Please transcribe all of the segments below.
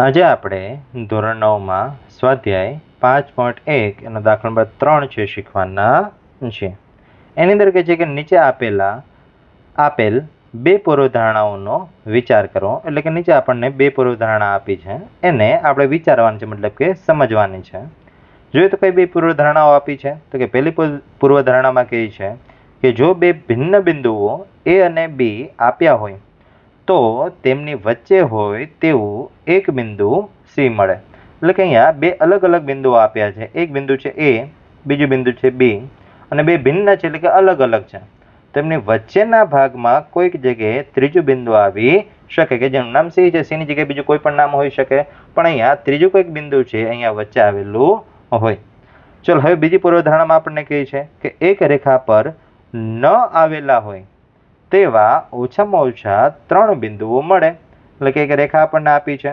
આજે આપણે ધોરણ 9માં સ્વાધ્યાય 5.1 એનો દાખલા નંબર 3 છે શીખવાના છે. એની અંદર કહે છે કે નીચે આપેલ બે પૂર્વધારણાઓનો વિચાર કરો. એટલે કે નીચે આપણને બે પૂર્વધારણા આપી છે, એને આપણે વિચારવાની છે, મતલબ કે સમજવાની છે. જોઈએ તો કઈ બે પૂર્વધારણાઓ આપી છે? તો કે પહેલી પૂર્વધારણામાં કહે છે કે જો બે ભિન્ન બિંદુઓ A અને B આપ્યા હોય તો તેમની વચ્ચે હોય તેવું એક બિંદુ C મળે. એટલે કે અહીંયા બે અલગ અલગ બિંદુઓ આપ્યા છે. એક બિંદુ છે A, બીજું બિંદુ છે B, અને બે ભિન્ન છે એટલે કે અલગ અલગ છે. તેમની વચ્ચેના ભાગમાં કોઈક જગ્યાએ ત્રીજું બિંદુ આવી શકે કે જેનું નામ C છે. C ની જગ્યાએ બીજું કોઈ પણ નામ હોઈ શકે, પણ અહીંયા ત્રીજું કોઈક બિંદુ છે અહીંયા વચ્ચે આવેલું હોય. ચલો, હવે બીજી પૂર્વધારણામાં આપણને કહે છે કે એક રેખા પર ન આવેલા હોય તેવા ઓછામાં ઓછા 3 બિંદુઓ મળે. એટલે કે એક રેખા આપણને આપી છે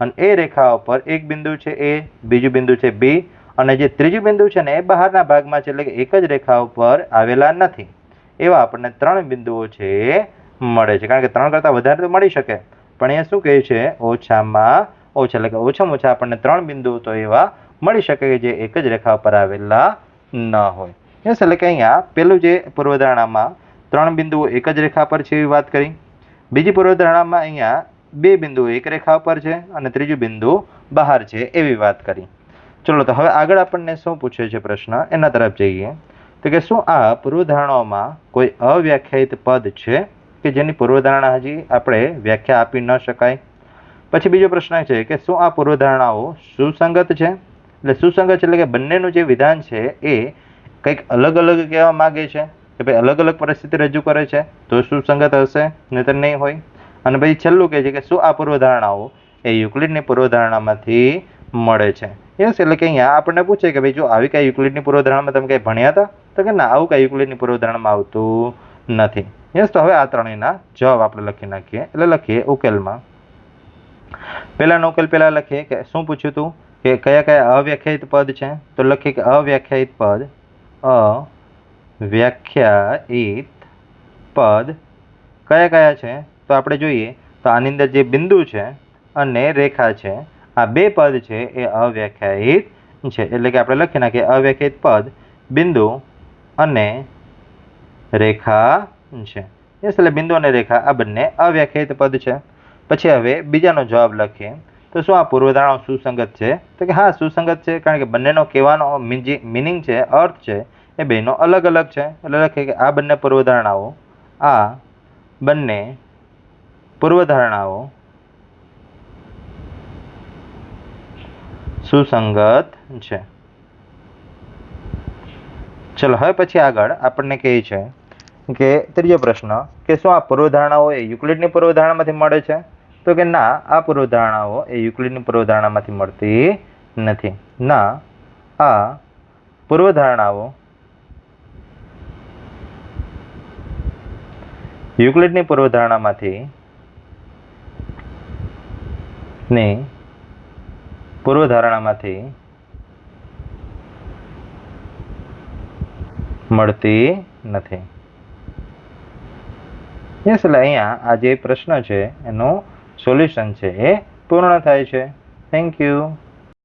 અને એ રેખા ઉપર એક બિંદુ છે A, બીજું બિંદુ છે B, અને જે ત્રીજું બિંદુ છે ને એ બહારના ભાગમાં છે, એટલે કે એક જ રેખા ઉપર આવેલા નથી. એવા આપણને 3 બિંદુઓ છે મળે છે. કારણ કે 3 કરતાં વધારે તો મળી શકે, પણ અહીંયા શું કહે છે? ઓછામાં ઓછા, એટલે કે ઓછામાં ઓછા આપણને 3 બિંદુઓ તો એવા મળી શકે કે જે એક જ રેખા ઉપર આવેલા ન હોય. યસ, એટલે કે અહીંયા પેલું જે પૂર્વધારણામાં 3 બિંદુઓ એક જ રેખા પર છે એવી વાત કરી. બીજી પૂર્વધારણામાં અહીંયા બે બિંદુઓ એક રેખા પર છે અને ત્રીજું બિંદુ બહાર છે એવી વાત કરી. ચલો, તો હવે આગળ આપણને શું પૂછે છે પ્રશ્ન, એના તરફ જઈએ. તો કે શું આ પૂર્વધારણાઓમાં કોઈ અવ્યાખ્યાયિત પદ છે કે જેની પૂર્વધારણા હજી આપણે વ્યાખ્યા આપી ન શકાય? પછી બીજો પ્રશ્ન છે કે શું આ પૂર્વધારણાઓ સુસંગત છે? એટલે સુસંગત છે એટલે કે બંનેનું જે વિધાન છે એ કંઈક અલગ અલગ કહેવા માગે છે કે ભાઈ અલગ અલગ પરિસ્થિતિ રજૂ કરે છે તો સુસંગત હશે, નહીંતર નહીં હોય. અને પછી છેલ્લું કહે છે કે શું આ પૂર્વધારણાઓ એ યુક્લિડની પૂર્વધારણામાંથી મળે છે? યસ, એટલે કે અહીંયા આપણને પૂછે કે ભાઈ જો આવી કાંઈ યુક્લિડની પૂર્વધારણામાં તમે કંઈ ભણ્યા હતા? તો કે ના, આવું કાંઈ યુક્લિડની પૂર્વધારણામાં આવતું નથી. યસ, તો હવે આ ત્રણેયના જવાબ આપણે લખી નાખીએ. એટલે લખીએ ઉકેલમાં. પહેલાનો ઉકેલ પહેલા લખીએ કે શું પૂછ્યું હતું કે કયા કયા અવ્યાખ્યાયિત પદ છે? તો લખીએ કે અવ્યાખ્યાયિત પદ કયા કયા છે? તો આપણે જોઈએ તો આની અંદર જે બિંદુ છે અને રેખા છે, આ બે પદ છે એ અવ્યાખ્યાયિત છે. એટલે કે આપણે લખી નાખીએ અવ્યાખ્યાયિત પદ બિંદુ અને રેખા છે. યસ, એટલે બિંદુ અને રેખા આ બંને અવ્યાખ્યાયિત પદ છે. પછી હવે બીજાનો જવાબ લખીએ તો શું આ પૂર્વધારણાઓ સુસંગત છે? તો કે હા, સુસંગત છે, કારણ કે બંનેનો કહેવાનો મિનિંગ છે, અર્થ છે, એ બેનો અલગ અલગ છે. એટલે લખીએ કે આ બંને પૂર્વધારણાઓ સુસંગત છે. ચલો, હવે પછી આગળ આપણને કહે છે કે ત્રીજો પ્રશ્ન કે શું આ પૂર્વધારણાઓ એ યુક્લિડની પૂર્વધારણામાંથી મળે છે? તો કે ના, આ પૂર્વધારણાઓ એ યુક્લિડની પૂર્વધારણામાંથી મળતી નથી. ના, આ પૂર્વધારણાઓ યુક્લિડની પૂર્વધારણામાંથી મળતી નથી. યસ, એટલે અહીંયા આ જે પ્રશ્ન છે એનું સોલ્યુશન છે એ પૂર્ણ થાય છે. Thank you.